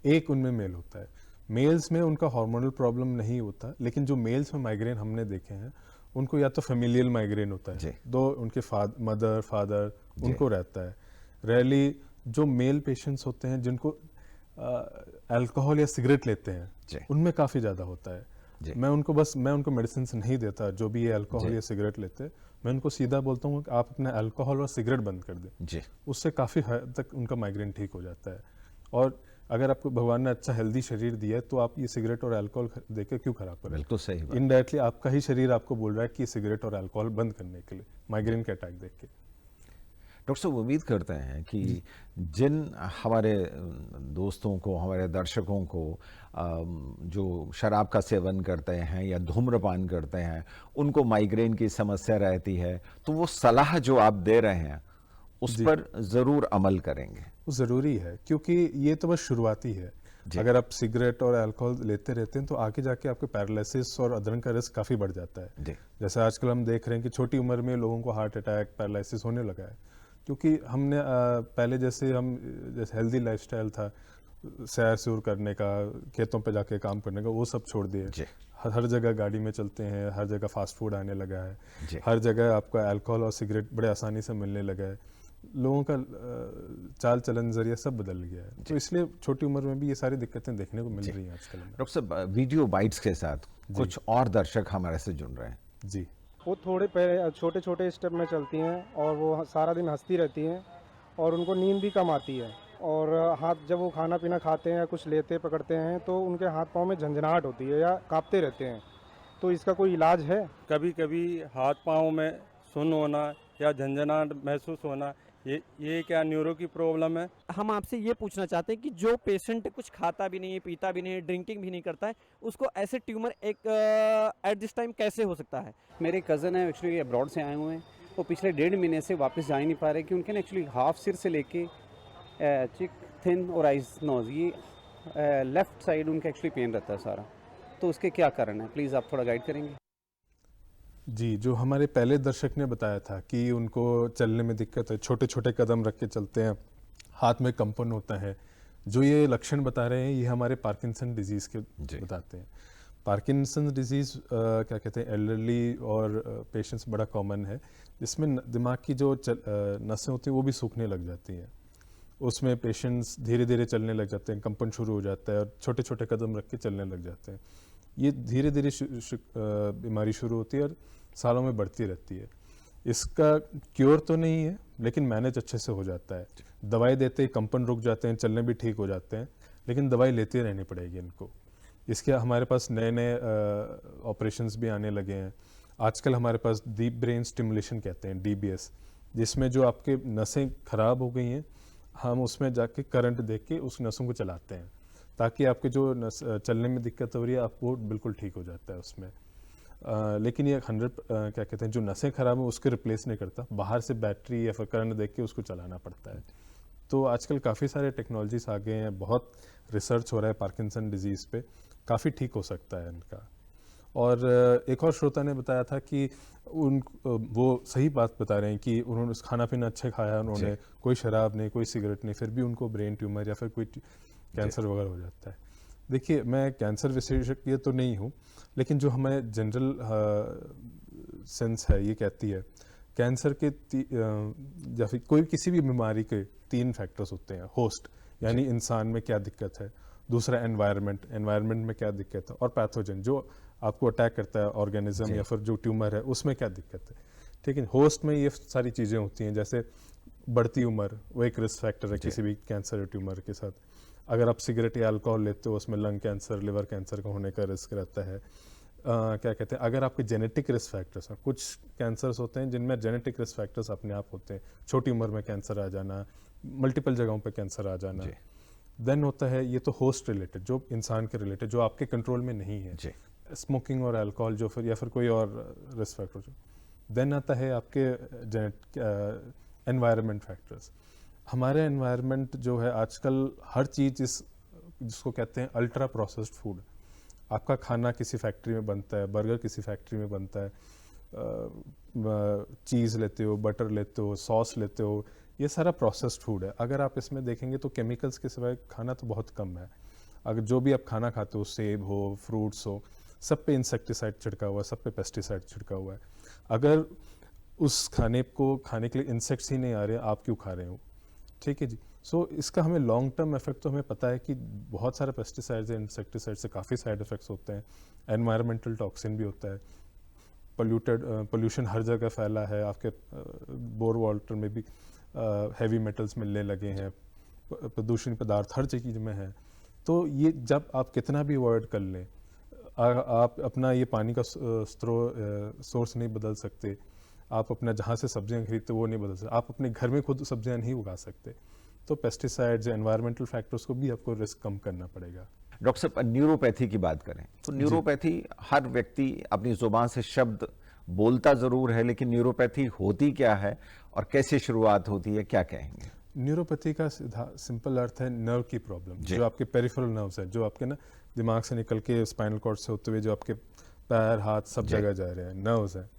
एक उनमें मेल होता है। मेल्स में उनका हार्मोनल प्रॉब्लम नहीं होता, लेकिन जो मेल्स में माइग्रेन हमने देखे हैं उनको या तो फेमिलियल माइग्रेन होता है, दो उनके मदर फादर उनको रहता है। रेयरली जो मेल पेशेंट्स होते हैं जिनको अल्कोहल या सिगरेट लेते हैं, उनमें काफ़ी ज़्यादा होता है। मैं उनको मेडिसिन नहीं देता, जो भी ये अल्कोहल या सिगरेट लेते हैं, मैं उनको सीधा बोलता हूँ कि आप अपने अल्कोहल और सिगरेट बंद कर दें, उससे काफ़ी हद तक उनका माइग्रेन ठीक हो जाता है। और अगर आपको भगवान ने अच्छा हेल्दी शरीर दिया है तो आप ये सिगरेट और अल्कोहल देके क्यों खराब करें? बिल्कुल सही बात। इनडायरेक्टली आपका ही शरीर आपको बोल रहा है कि सिगरेट और अल्कोहल बंद करने के लिए, माइग्रेन के अटैक देख के। डॉक्टर साहब, उम्मीद करते हैं कि जिन हमारे दोस्तों को, हमारे दर्शकों को जो शराब का सेवन करते हैं या धूम्रपान करते हैं, उनको माइग्रेन की समस्या रहती है, तो वो सलाह जो आप दे रहे हैं उस पर ज़रूर अमल करेंगे। वो ज़रूरी है, क्योंकि ये तो बस शुरुआती है। अगर आप सिगरेट और अल्कोहल लेते रहते हैं तो आगे जाके आपके पैरालिसिस और अधरण का रिस्क काफ़ी बढ़ जाता है। जैसे आजकल हम देख रहे हैं कि छोटी उम्र में लोगों को हार्ट अटैक, पैरालिसिस होने लगा है, क्योंकि हमने पहले जैसे हेल्दी लाइफस्टाइल था, सैर सूर करने का, खेतों पे जाके काम करने का, वो सब छोड़ दिए। हर जगह गाड़ी में चलते हैं, हर जगह फास्ट फूड आने लगा है, हर जगह आपका अल्कोहल और सिगरेट बड़े आसानी से मिलने लगा है, लोगों का चाल चलन जरिया सब बदल गया है। तो इसलिए छोटी उम्र में भी ये सारी दिक्कतें देखने को मिल रही हैं आजकल। डॉक्टर साहब, वीडियो बाइट्स के साथ कुछ और दर्शक हमारे से जुड़ रहे हैं। जी, वो थोड़े छोटे छोटे स्टेप में चलती हैं और वो सारा दिन हंसती रहती हैं और उनको नींद भी कम आती है। और हाथ, जब वो खाना पीना खाते हैं या कुछ लेते पकड़ते हैं तो उनके हाथ पाँव में झंझनाहट होती है या कांपते रहते हैं। तो इसका कोई इलाज है? कभी कभी हाथ पाँव में सुन्न होना या झंझनाहट महसूस होना, ये क्या न्यूरो की प्रॉब्लम है? हम आपसे ये पूछना चाहते हैं कि जो पेशेंट कुछ खाता भी नहीं है, पीता भी नहीं है, ड्रिंकिंग भी नहीं करता है, उसको ऐसे ट्यूमर एट दिस टाइम कैसे हो सकता है? मेरे कज़न है, एक्चुअली अब्रॉड से आए हुए हैं, वो पिछले 1.5 महीने से वापस जा ही नहीं पा रहे कि उनके ना एक्चुअली हाफ सिर से लेके चिक, थिन और आइज, नोज, ये लेफ़्ट साइड उनका एक्चुअली पेन रहता है सारा। तो उसके क्या कारण है, प्लीज़ आप थोड़ा गाइड करेंगे? जी, जो हमारे पहले दर्शक ने बताया था कि उनको चलने में दिक्कत है, छोटे छोटे कदम रख के चलते हैं, हाथ में कंपन होता है, जो ये लक्षण बता रहे हैं ये हमारे पार्किंसन डिजीज़ के बताते हैं। पार्किंसन डिजीज़ क्या कहते हैं, एल्डरली और पेशेंट्स बड़ा कॉमन है, जिसमें दिमाग की जो नसें होती हैं वो भी सूखने लग जाती हैं। उसमें पेशेंट्स धीरे धीरे चलने लग जाते हैं, कंपन शुरू हो जाता है और छोटे छोटे कदम रख के चलने लग जाते हैं। ये धीरे धीरे बीमारी शुरू होती है और सालों में बढ़ती रहती है। इसका क्योर तो नहीं है, लेकिन मैनेज अच्छे से हो जाता है। दवाई देते ही कंपन रुक जाते हैं, चलने भी ठीक हो जाते हैं, लेकिन दवाई लेती रहनी पड़ेगी इनको। इसके हमारे पास नए नए ऑपरेशंस भी आने लगे हैं। आजकल हमारे पास डीप ब्रेन स्टिमुलेशन कहते हैं, DBS, जिसमें जो आपके नसें ख़राब हो गई हैं, हम उसमें जाके करंट देख के उस नसों को चलाते हैं, ताकि आपके जो चलने में दिक्कत हो रही है आप वो बिल्कुल ठीक हो जाता है उसमें। लेकिन ये 100 क्या कहते हैं जो नसें खराब हैं उसके रिप्लेस नहीं करता, बाहर से बैटरी या फिर करंट देख के उसको चलाना पड़ता है। तो आजकल काफ़ी सारे टेक्नोलॉजीज आ गए हैं, बहुत रिसर्च हो रहा है पार्किंसन डिजीज़ पे, काफ़ी ठीक हो सकता है इनका। और एक और श्रोता ने बताया था कि वो सही बात बता रहे हैं कि उन्होंने खाना पीना अच्छा खाया, उन्होंने कोई शराब नहीं, कोई सिगरेट नहीं, फिर भी उनको ब्रेन ट्यूमर या फिर कोई कैंसर वगैरह हो जाता है। देखिए, मैं कैंसर विशेषज्ञ तो नहीं हूँ, लेकिन जो हमारे जनरल सेंस है ये कहती है कैंसर के या फिर कोई किसी भी बीमारी के 3 फैक्टर्स होते हैं। होस्ट यानी इंसान में क्या दिक्कत है, दूसरा एनवायरनमेंट में क्या दिक्कत है, और पैथोजन जो आपको अटैक करता है ऑर्गेनिज्म या फिर जो ट्यूमर है उसमें क्या दिक्कत है। ठीक है, होस्ट में ये सारी चीज़ें होती हैं, जैसे बढ़ती उम्र वो एक रिस्क फैक्टर है किसी भी कैंसर या ट्यूमर के साथ। अगर आप सिगरेट या अल्कोहल लेते हो उसमें लंग कैंसर, लिवर कैंसर का होने का रिस्क रहता है। क्या कहते हैं, अगर आपके जेनेटिक रिस्क फैक्टर्स हैं, कुछ कैंसर्स होते हैं जिनमें जेनेटिक रिस्क फैक्टर्स अपने आप होते हैं, छोटी उम्र में कैंसर आ जाना, मल्टीपल जगहों पे कैंसर आ जाना। देन होता है ये तो होस्ट रिलेटेड, जो इंसान के रिलेटेड, जो आपके कंट्रोल में नहीं है, स्मोकिंग और अल्कोहल जो फिर या फिर कोई और रिस्क फैक्टर जो। देन आता है आपके एनवायरनमेंट फैक्टर्स। हमारे एनवायरनमेंट जो है आजकल हर चीज़ जिसको कहते हैं अल्ट्रा प्रोसेस्ड फूड, आपका खाना किसी फैक्ट्री में बनता है, बर्गर किसी फैक्ट्री में बनता है, चीज़ लेते हो, बटर लेते हो, सॉस लेते हो, ये सारा प्रोसेस्ड फूड है। अगर आप इसमें देखेंगे तो केमिकल्स के सिवाय खाना तो बहुत कम है। अगर जो भी आप खाना खाते हो, सेब हो, फ्रूट्स हो, सब पे इंसेक्टिसाइड छिड़का हुआ है, सब पे पेस्टिसाइड छिड़का हुआ है। अगर उस खाने को खाने के लिए इंसेक्ट्स ही नहीं आ रहे, आप क्यों खा रहे हो? ठीक है जी। सो इसका हमें लॉन्ग टर्म इफेक्ट तो हमें पता है कि बहुत सारे पेस्टिसाइड्स या इंसेक्टिसाइड से काफ़ी साइड इफेक्ट्स होते हैं। एनवायरमेंटल टॉक्सिन भी होता है, पोल्यूशन हर जगह फैला है, आपके बोर वाटर में भी हैवी मेटल्स मिलने लगे हैं, प्रदूषण पदार्थ हर चीज़ में है। तो ये जब आप कितना भी अवॉइड कर लें, आप अपना ये पानी का सोर्स नहीं बदल सकते, आप अपना जहाँ से सब्जियाँ खरीदते वो नहीं बदल सकते, आप अपने घर में खुद सब्जियाँ नहीं उगा सकते, तो पेस्टिसाइड्स एनवायरमेंटल फैक्टर्स को भी आपको रिस्क कम करना पड़ेगा। डॉक्टर साहब, न्यूरोपैथी की बात करें तो न्यूरोपैथी हर व्यक्ति अपनी जुबान से शब्द बोलता ज़रूर है, लेकिन न्यूरोपैथी होती क्या है और कैसे शुरुआत होती है, क्या कहेंगे? न्यूरोपैथी का सिंपल अर्थ है नर्व की प्रॉब्लम, जो आपके पेरिफेरल नर्व्स हैं, जो आपके ना दिमाग से निकल के स्पाइनल कॉर्ड से होते हुए जो आपके पैर हाथ सब जगह जा रहे हैं, नर्व्स हैं।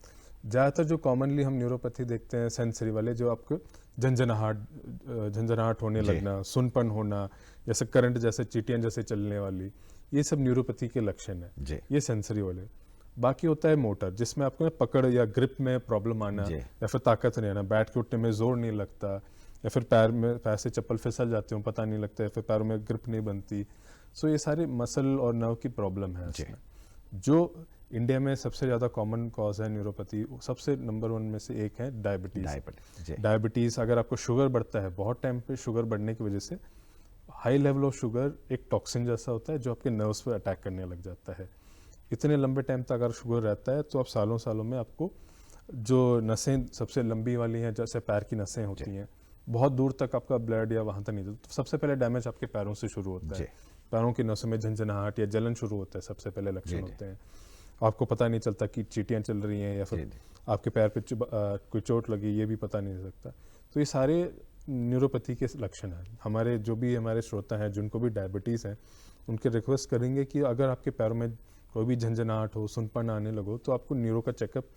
ज़्यादातर जो कॉमनली हम न्यूरोपैथी देखते हैं सेंसरी वाले, जो आपको झंझनाहट होने लगना, सुनपन होना, जैसे करंट जैसे चींटियां जैसे चलने वाली, ये सब न्यूरोपैथी के लक्षण है, ये सेंसरी वाले। बाकी होता है मोटर, जिसमें आपको ना पकड़ या ग्रिप में प्रॉब्लम आना या फिर ताकत नहीं आना, बैठ के उठने में जोर नहीं लगता, या फिर पैर से चप्पल फिसल जाते हो पता नहीं लगता, या फिर पैरों में ग्रिप नहीं बनती। सो ये सारे मसल और नर्व की प्रॉब्लम है इसमें। जो इंडिया में सबसे ज़्यादा कॉमन कॉज है न्यूरोपैथी, सबसे नंबर 1 में से एक है डायबिटीज़। डायबिटीज़, अगर आपको शुगर बढ़ता है, बहुत टाइम पे शुगर बढ़ने की वजह से हाई लेवल ऑफ शुगर एक टॉक्सिन जैसा होता है जो आपके नर्व्स पर अटैक करने लग जाता है। इतने लंबे टाइम तक अगर शुगर रहता है तो आप सालों सालों में आपको जो नसें सबसे लंबी वाली हैं, जैसे पैर की नसें होती हैं, बहुत दूर तक आपका ब्लड या वहाँ तक नहीं जाता। तो सबसे पहले डैमेज आपके पैरों से शुरू होता है, पैरों की नसों में झंझनाहट या जलन शुरू होता है, सबसे पहले लक्षण होते हैं। आपको पता नहीं चलता कि चींटियां चल रही हैं या फिर आपके पैर पे कोई चोट लगी, ये भी पता नहीं सकता। तो ये सारे न्यूरोपैथी के लक्षण हैं। हमारे जो भी हमारे श्रोता हैं जिनको भी डायबिटीज़ है, उनके रिक्वेस्ट करेंगे कि अगर आपके पैरों में कोई भी झंझनाहट हो, सुनपन आने लगो, तो आपको न्यूरो का चेकअप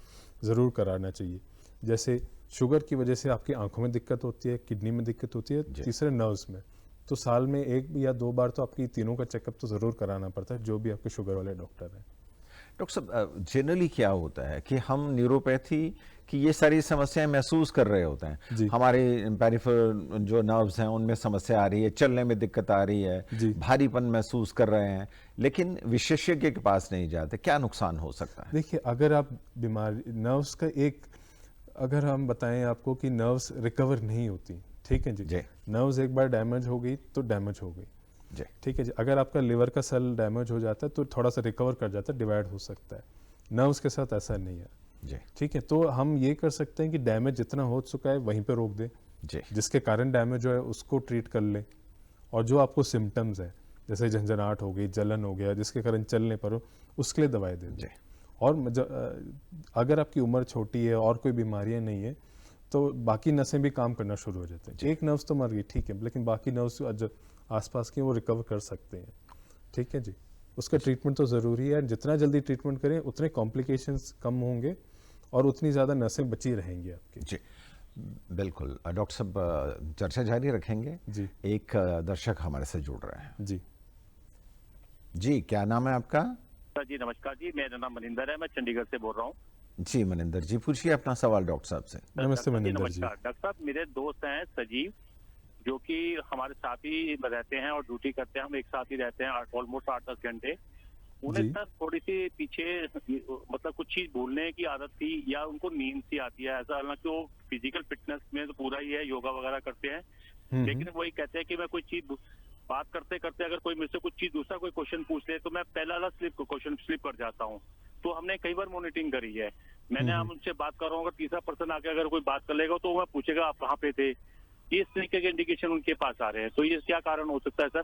ज़रूर कराना चाहिए। जैसे शुगर की वजह से आपकी आंखों में दिक्कत होती है, किडनी में दिक्कत होती है, तीसरे नर्व्स में, तो साल में 1 या 2 बार तो आपकी तीनों का चेकअप तो ज़रूर कराना पड़ता है, जो भी आपके शुगर वाले डॉक्टर हैं। डॉक्टर साहब, जनरली क्या होता है कि हम न्यूरोपैथी की ये सारी समस्याएं महसूस कर रहे होते हैं, हमारे पेरिफेरल जो नर्व्स हैं उनमें समस्या आ रही है, चलने में दिक्कत आ रही है, भारीपन महसूस कर रहे हैं, लेकिन विशेषज्ञ के पास नहीं जाते, क्या नुकसान हो सकता है? देखिए, अगर आप बीमारी नर्व्स का अगर हम बताएं आपको कि नर्व्स रिकवर नहीं होती, ठीक है जी, नर्व्स एक बार डैमेज हो गई तो डैमेज हो गई, ठीक है जी। अगर आपका लिवर का सेल डैमेज हो जाता है तो थोड़ा सा रिकवर कर जाता है, डिवाइड हो सकता है। नर्व्स के साथ ऐसा नहीं है, ठीक है। तो हम ये कर सकते हैं कि डैमेज जितना हो चुका है वहीं पे रोक दें, जिसके कारण डैमेज हो है उसको ट्रीट कर लें, और जो आपको सिम्टम्स है, जैसे झंझनाहट हो गई, जलन हो गया, जिसके कारण चल नहीं पा रहे, उसके लिए दवाई दे दें। और अगर आपकी उम्र छोटी है और कोई बीमारियां नहीं है तो बाकी नसें भी काम करना शुरू हो जाते हैं। एक नर्व्स तो मर गई, ठीक है, लेकिन बाकी नर्व्स जो आसपास की वो रिकवर कर सकते हैं। ठीक है जी, उसका ट्रीटमेंट तो ज़रूरी है। जितना जल्दी ट्रीटमेंट करें उतने कॉम्प्लिकेशंस कम होंगे और उतनी ज़्यादा नसें बची रहेंगी आपकी। जी बिल्कुल। डॉक्टर साहब चर्चा जारी रखेंगे जी। एक दर्शक हमारे से जुड़ रहे हैं। जी जी, क्या नाम है आपका? जी नमस्कार जी, मेरा नाम मनिंदर है, मैं चंडीगढ़ से बोल रहा हूँ। जी मनिंदर जी, पूछिए अपना सवाल डॉक्टर साहब से। नमस्ते मनिंदर जी। नमस्कार डॉक्टर साहब, मेरे दोस्त हैं सजीव, जो कि हमारे साथ ही रहते हैं और ड्यूटी करते हैं, हम एक साथ ही रहते हैं ऑलमोस्ट 8-10 घंटे। उन्हें सर थोड़ी सी पीछे मतलब कुछ चीज भूलने की आदत थी या उनको नींद सी आती है ऐसा, हालांकि वो फिजिकल फिटनेस में तो पूरा ही है, योगा वगैरह करते हैं, लेकिन वही कहते हैं कि मैं कोई चीज बात करते करते अगर कोई मुझसे कुछ चीज दूसरा कोई क्वेश्चन पूछ ले तो मैं पहला वाला क्वेश्चन स्लिप कर जाता हूँ। तो हमने कई बार मॉनिटरिंग करी है, मैंने हम उनसे बात कर रहा हूँ, अगर तीसरा पर्सन आके अगर कोई बात कर लेगा तो वह पूछेगा आप कहाँ पे थे। इस तरीके के इंडिकेशन उनके पास आ रहे हैं, तो ये क्या कारण हो सकता है सर?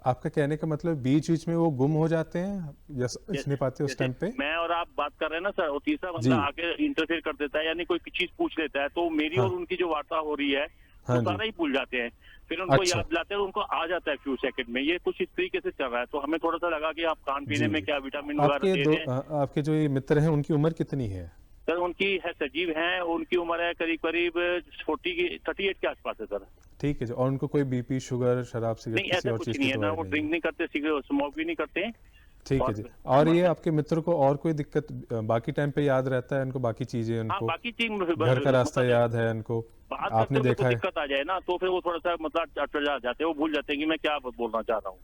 आपका कहने का मतलब बीच बीच में वो गुम हो जाते हैं या समझ नहीं पाते उस टाइम पे? मैं और आप बात कर रहे हैं ना सर, और तीसरा बंदा आके इंटरफेयर कर देता है, यानी कोई चीज पूछ लेता है, तो मेरी और उनकी जो वार्ता हो रही है वो सारा ही भूल जाते हैं, फिर उनको याद दिलाते हैं, उनको आ जाता है फ्यू सेकंड में। ये कुछ इस तरीके से चल रहा है, तो हमें थोड़ा सा लगा कि आप खान पीने में क्या विटामिन वगैरह दे रहे हैं। आपके जो ये मित्र हैं उनकी उम्र कितनी है? सर उनकी है सजीव हैं, उनकी उम्र है करीब करीब 38 के आसपास है सर। ठीक है जी। और उनको कोई बीपी, शुगर, शराब, सिगरेट किसी और चीज की नहीं है ना, वो ड्रिंक नहीं करते, सिगरेट स्मोक भी नहीं करते। ठीक है जी। और ये आपके मित्र को और कोई दिक्कत बाकी टाइम पे याद रहता है उनको, बाकी चीजें उनको, बाकी चीज घर का रास्ता याद है उनको, आपने देखा है? दिक्कत आ जाए ना तो फिर वो थोड़ा सा मतलब अटल जाते हैं, वो भूल जाते हैं कि मैं क्या बोलना चाह रहा हूँ।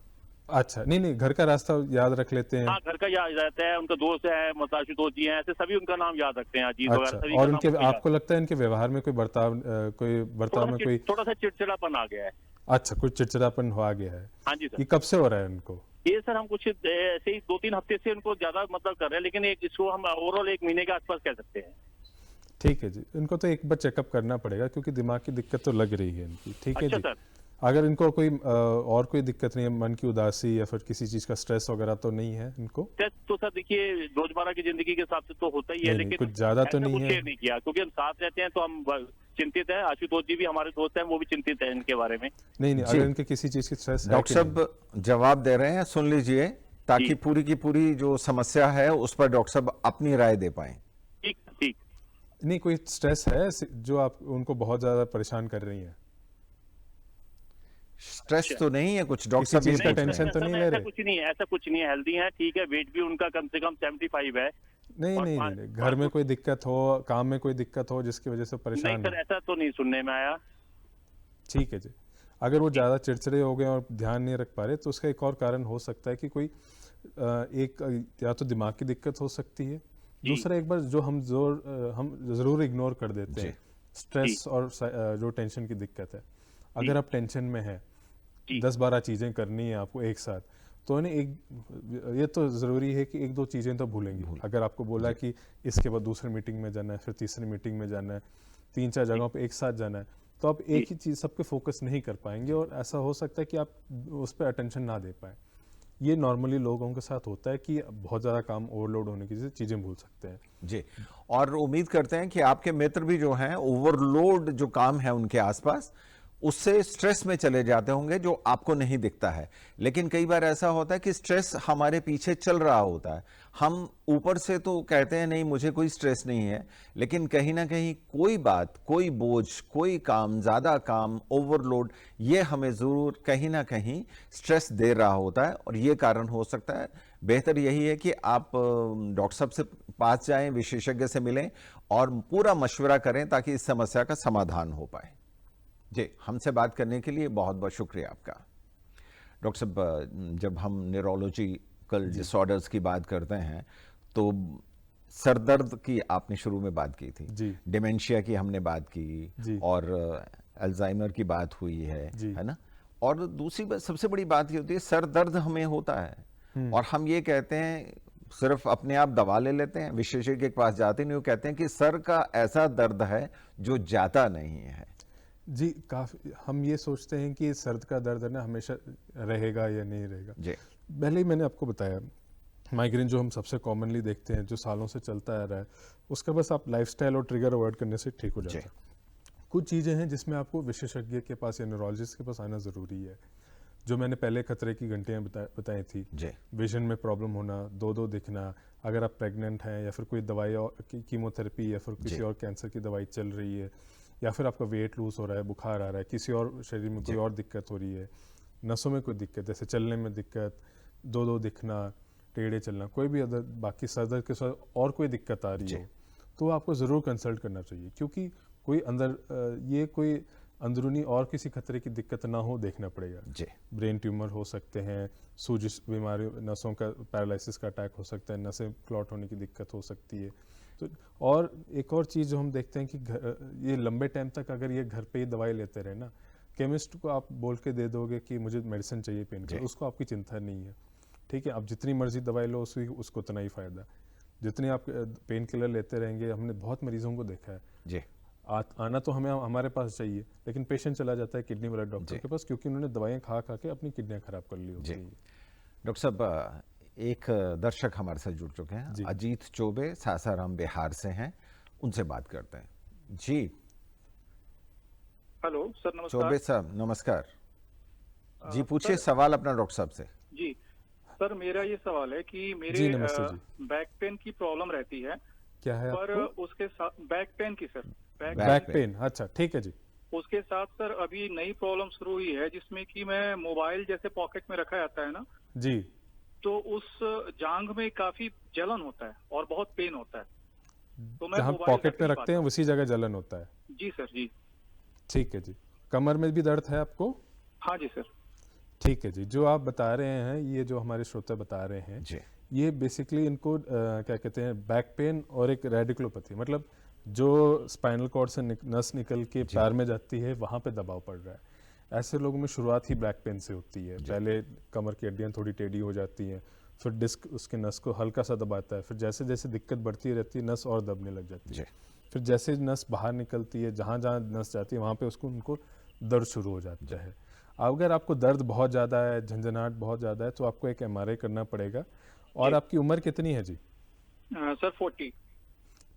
अच्छा, नहीं, घर का रास्ता याद रख लेते हैं। हाँ, घर का याद रहता है, उनका दोस्त है, मतलब आशुतोष जी हैं, ऐसे सभी उनका नाम याद रखते हैं, अजीत वगैरह। और उनके आपको लगता है इनके व्यवहार में कोई बर्ताव में कोई थोड़ा सा चिड़चिड़ापन आ गया है? अच्छा, कुछ चिड़चिड़ापन आ गया है। हाँ जी सर। ये कब से हो रहा है इनको? ये सर हम कुछ ऐसे ही 2-3 हफ्ते से उनको ज्यादा मतलब कर रहे हैं, लेकिन इसको हम ओवरऑल 1 महीने के आसपास कह सकते हैं। ठीक है जी। इनको तो एक बार चेकअप करना पड़ेगा क्योंकि दिमाग की दिक्कत तो लग रही है इनकी। ठीक है जी। सर। अगर इनको कोई और कोई दिक्कत नहीं है, मन की उदासी या फिर किसी चीज का स्ट्रेस वगैरह तो नहीं है इनको? स्ट्रेस तो सर देखिए रोजमर्रा की जिंदगी के हिसाब से तो होता ही है, लेकिन कुछ ज्यादा तो नहीं है। नहीं किया क्योंकि हम साथ रहते हैं तो हम चिंतित है। आशुतोष जी भी हमारे दोस्त हैं, वो भी चिंतित है इनके बारे में। नहीं, अगर इनके किसी चीज की स्ट्रेस है। डॉक्टर साहब जवाब दे रहे हैं, सुन लीजिए, ताकि पूरी की पूरी जो समस्या है उस पर डॉक्टर साहब अपनी राय दे पाए। ठीक। नहीं, कोई स्ट्रेस है जो आप उनको बहुत ज्यादा परेशान कर रही है? स्ट्रेस तो नहीं है कुछ डॉक्टर साहब? इसका टेंशन तो नहीं ले रहे? ऐसा कुछ नहीं है, हेल्दी है, ठीक है, वेट भी उनका कम से कम 75 है। नहीं, घर में कोई दिक्कत हो, काम में कोई दिक्कत हो जिसकी वजह से परेशान? नहीं सर, ऐसा तो नहीं सुनने में आया। ठीक है जी। अगर वो ज्यादा चिड़चिड़े हो गए और ध्यान नहीं रख पा रहे तो उसका एक और कारण हो सकता है कि कोई या तो दिमाग की दिक्कत हो सकती है, दूसरा एक बार जो हम जरूर इग्नोर कर देते हैं, स्ट्रेस और जो टेंशन की दिक्कत है। अगर आप टेंशन में है, 10-12 चीजें करनी है आपको एक साथ, तो ये तो जरूरी है कि 1-2 चीजें तो भूलेंगे। अगर आपको बोला कि इसके बाद दूसरी मीटिंग में जाना है, फिर तीसरी मीटिंग में जाना है, 3-4 जगहों पे एक साथ जाना है, तो आप एक ही चीज सब पे फोकस नहीं कर पाएंगे और ऐसा हो सकता है कि आप उस पर अटेंशन ना दे पाए। ये नॉर्मली लोगों के साथ होता है कि बहुत ज़्यादा काम ओवरलोड होने की वजह से चीज़ें भूल सकते हैं जी। और उम्मीद करते हैं कि आपके मित्र भी जो हैं ओवरलोड जो काम है उनके आसपास उससे स्ट्रेस में चले जाते होंगे जो आपको नहीं दिखता है। लेकिन कई बार ऐसा होता है कि स्ट्रेस हमारे पीछे चल रहा होता है, हम ऊपर से तो कहते हैं नहीं मुझे कोई स्ट्रेस नहीं है, लेकिन कहीं ना कहीं कोई बात, कोई बोझ, कोई काम, ज़्यादा काम, ओवरलोड, ये हमें ज़रूर कहीं ना कहीं स्ट्रेस दे रहा होता है और ये कारण हो सकता है। बेहतर यही है कि आप डॉक्टर साहब से पास जाएं, विशेषज्ञ से मिलें और पूरा मशवरा करें ताकि इस समस्या का समाधान हो पाए। जी, हमसे बात करने के लिए बहुत बहुत शुक्रिया आपका। डॉक्टर साहब, जब हम न्यूरोलॉजिकल डिसऑर्डर्स की बात करते हैं तो सर दर्द की आपने शुरू में बात की थी, डिमेंशिया की हमने बात की और अल्जाइमर की बात हुई है ना। और दूसरी सबसे बड़ी बात ये होती है सर दर्द हमें होता है और हम ये कहते हैं, सिर्फ अपने आप दवा ले लेते हैं, विशेषज्ञ के पास जाते नहीं, वो कहते हैं कि सर का ऐसा दर्द है जो जाता नहीं है। जी काफ़ी हम ये सोचते हैं कि सर्द का दर्द है ना हमेशा रहेगा या नहीं रहेगा। जी पहले ही मैंने आपको बताया माइग्रेन जो हम सबसे कॉमनली देखते हैं जो सालों से चलता आ रहा है, उसका बस आप लाइफस्टाइल और ट्रिगर अवॉइड करने से ठीक हो जाता है। कुछ चीज़ें हैं जिसमें आपको विशेषज्ञ के पास या न्यूरोलॉजिस्ट के पास आना ज़रूरी है। जो मैंने पहले खतरे की घंटियाँ बताई थी, विजन में प्रॉब्लम होना, दो दिखना, अगर आप प्रेग्नेंट हैं या फिर कोई दवाई और कीमोथेरेपी या फिर किसी और कैंसर की दवाई चल रही है, या फिर आपका वेट लूज हो रहा है, बुखार आ रहा है, किसी और शरीर में कोई और दिक्कत हो रही है, नसों में कोई दिक्कत, जैसे चलने में दिक्कत, दो दिखना, टेढ़े चलना, कोई भी अदर बाकी सर दर्द के साथ और कोई दिक्कत आ रही हो तो आपको ज़रूर कंसल्ट करना चाहिए, क्योंकि कोई ये कोई अंदरूनी और किसी खतरे की दिक्कत ना हो देखना पड़ेगा। ब्रेन ट्यूमर हो सकते हैं, सूजिश बीमारी, नसों का पैरालिसिस का अटैक हो सकता है, नसें क्लॉट होने की दिक्कत हो सकती है। तो और एक और चीज़ जो हम देखते हैं कि ये लंबे टाइम तक अगर ये घर पे ही दवाई लेते रहे ना, केमिस्ट को आप बोल के दे दोगे कि मुझे मेडिसिन चाहिए पेन की, उसको आपकी चिंता नहीं है, ठीक है, आप जितनी मर्जी दवाई लो उसको उतना ही फ़ायदा। जितनी आप पेन किलर लेते रहेंगे, हमने बहुत मरीजों को देखा है आना तो हमारे पास चाहिए, लेकिन पेशेंट चला जाता है किडनी वाला डॉक्टर के पास, क्योंकि उन्होंने दवाइयाँ खा के अपनी किडनियाँ खराब कर ली होती हैं। डॉक्टर साहब, एक दर्शक हमारे साथ जुड़ चुके हैं, अजीत चौबे, सासाराम बिहार से हैं, उनसे बात करते हैं। जी हेलो सर, नमस्कार। चौबे साहब नमस्कार। जी पूछिए सवाल अपना डॉक्टर साहब से। जी सर, मेरा ये सवाल है कि मेरे बैक पेन की प्रॉब्लम रहती है। क्या है पर आपको? उसके साथ बैक पेन की सर, बैक पेन, अच्छा ठीक है जी। उसके साथ सर अभी नई प्रॉब्लम शुरू हुई है, जिसमें कि मैं मोबाइल जैसे पॉकेट में रखा जाता है ना जी, तो उस जांघ में काफी जलन होता है और बहुत पेन होता है। तो मैं जहाँ पॉकेट में रखते हैं उसी जगह जलन होता है। जी सर जी। ठीक है जी। कमर में भी दर्द है आपको? हाँ जी सर। ठीक है जी। जो आप बता रहे हैं, ये जो हमारे श्रोता बता रहे हैं जी, ये बेसिकली इनको क्या कहते हैं, बैक पेन और एक रेडिकुलोपैथी, मतलब जो स्पाइनल कॉर्ड से नस निकल के पैर में जाती है वहाँ पे दबाव पड़ रहा है। ऐसे लोगों में शुरुआत ही बैक पेन से होती है। पहले कमर की हड्डियाँ थोड़ी टेढ़ी हो जाती हैं, फिर डिस्क उसके नस को हल्का सा दबाता है, फिर जैसे जैसे दिक्कत बढ़ती रहती है नस और दबने लग जाती है। फिर जैसे नस बाहर निकलती है, जहाँ जहाँ नस जाती है वहाँ पे उनको दर्द शुरू हो जाता है। अगर आपको दर्द बहुत ज़्यादा है, झंझनाहट बहुत ज़्यादा है, तो आपको एक MRI करना पड़ेगा। और आपकी उम्र कितनी है जी? सर 40।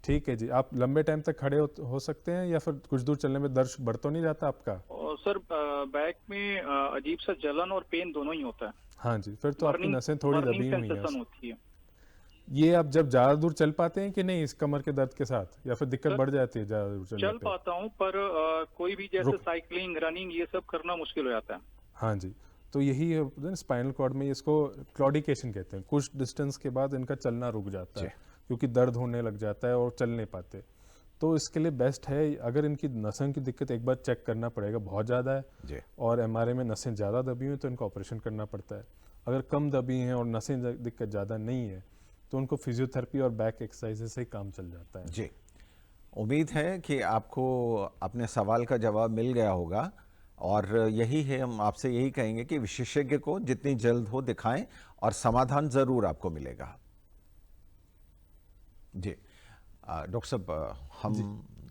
ठीक है जी। आप लंबे टाइम तक खड़े हो सकते हैं या फिर कुछ दूर चलने में दर्द बढ़ तो नहीं जाता आपका? और सर बैक में अजीब सा जलन और पेन दोनों ही होता है। हाँ जी, फिर तो आपकी नसें थोड़ी दबी हुई होती है। ये आप जब ज्यादा दूर चल पाते हैं कि नहीं इस कमर के दर्द के साथ, या फिर दिक्कत बढ़ जाती है ज्यादा दूर चल पाता हूँ, पर कोई भी जैसे साइकिलिंग, रनिंग, ये सब करना मुश्किल हो जाता है। हाँ जी, तो यही है स्पाइनल कॉर्ड में, इसको क्लॉडिकेशन कहते हैं। कुछ डिस्टेंस के बाद इनका चलना रुक जाता है क्योंकि दर्द होने लग जाता है और चल नहीं पाते। तो इसके लिए बेस्ट है, अगर इनकी नसों की दिक्कत एक बार चेक करना पड़ेगा, बहुत ज़्यादा है और MRI में नसें ज़्यादा दबी हुई तो इनको ऑपरेशन करना पड़ता है। अगर कम दबी हैं और नसें दिक्कत ज़्यादा नहीं है तो उनको फिजियोथेरेपी और बैक एक्सरसाइज से ही काम चल जाता है। जी, उम्मीद है कि आपको अपने सवाल का जवाब मिल गया होगा, और यही है, हम आपसे यही कहेंगे कि विशेषज्ञ को जितनी जल्द हो दिखाएं और समाधान ज़रूर आपको मिलेगा। जी डॉक्टर साहब, हम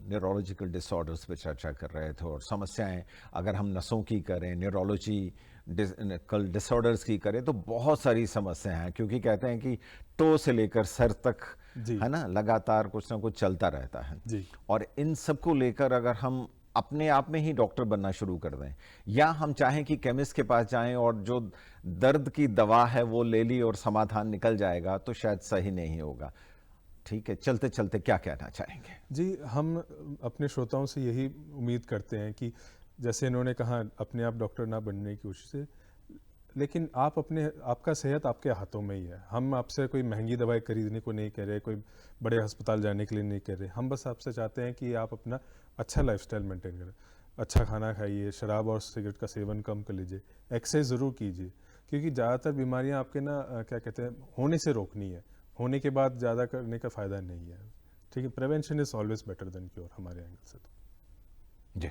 न्यूरोलॉजिकल डिसऑर्डर्स पे चर्चा कर रहे थे और समस्याएं अगर हम नसों की करें, न्यूरोलॉजिकल डिसऑर्डर्स की करें तो बहुत सारी समस्याएं हैं, क्योंकि कहते हैं कि टो से लेकर सर तक है ना, लगातार कुछ ना कुछ चलता रहता है जी। और इन सब को लेकर अगर हम अपने आप में ही डॉक्टर बनना शुरू कर दें, या हम चाहें कि केमिस्ट के पास जाएं और जो दर्द की दवा है वो ले ली और समाधान निकल जाएगा, तो शायद सही नहीं होगा। ठीक है, चलते चलते क्या कहना चाहेंगे? जी, हम अपने श्रोताओं से यही उम्मीद करते हैं कि जैसे इन्होंने कहा अपने आप डॉक्टर ना बनने की कोशिश है, लेकिन आपका सेहत आपके हाथों में ही है। हम आपसे कोई महंगी दवाई खरीदने को नहीं कह रहे, कोई बड़े अस्पताल जाने के लिए नहीं कह रहे। हम बस आपसे चाहते हैं कि आप अपना अच्छा लाइफस्टाइल मेंटेन करें, अच्छा खाना खाइए, शराब और सिगरेट का सेवन कम कर लीजिए, एक्सरसाइज ज़रूर कीजिए, क्योंकि ज़्यादातर बीमारियां आपके ना क्या कहते हैं, होने से रोकनी है, होने के बाद ज़्यादा करने का फ़ायदा नहीं है। ठीक है, prevention is always better than cure हमारे एंगल से। तो जी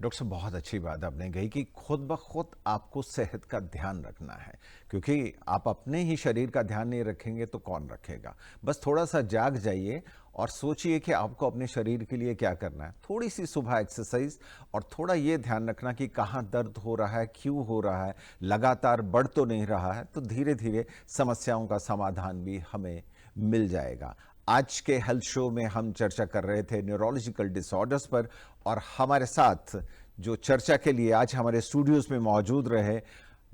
डॉक्टर साहब, बहुत अच्छी बात आपने कही कि खुद ब खुद आपको सेहत का ध्यान रखना है, क्योंकि आप अपने ही शरीर का ध्यान नहीं रखेंगे तो कौन रखेगा। बस थोड़ा सा जाग जाइए और सोचिए कि आपको अपने शरीर के लिए क्या करना है। थोड़ी सी सुबह एक्सरसाइज और थोड़ा ये ध्यान रखना कि कहाँ दर्द हो रहा है, क्यों हो रहा है, लगातार बढ़ तो नहीं रहा है, तो धीरे धीरे समस्याओं का समाधान भी हमें मिल जाएगा। आज के हेल्थ शो में हम चर्चा कर रहे थे न्यूरोलॉजिकल डिसऑर्डर्स पर, और हमारे साथ जो चर्चा के लिए आज हमारे स्टूडियोज में मौजूद रहे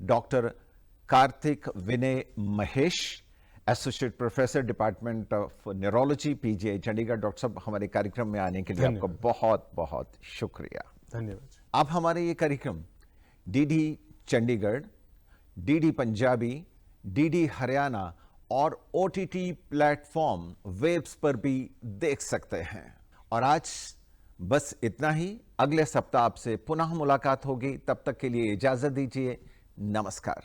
doctor Kartik Vinay Mahesh, associate professor department of neurology, PGI Chandigarh. Doctor साहब, हमारे कार्यक्रम में आने के लिए आपका बहुत बहुत शुक्रिया। धन्यवाद। अब हमारे ये कार्यक्रम DD Chandigarh, DD Punjabi, DD Haryana और ओटीटी प्लेटफॉर्म वेब्स पर भी देख सकते हैं। और आज बस इतना ही। अगले सप्ताह आपसे पुनः मुलाकात होगी, तब तक के लिए इजाजत दीजिए। नमस्कार।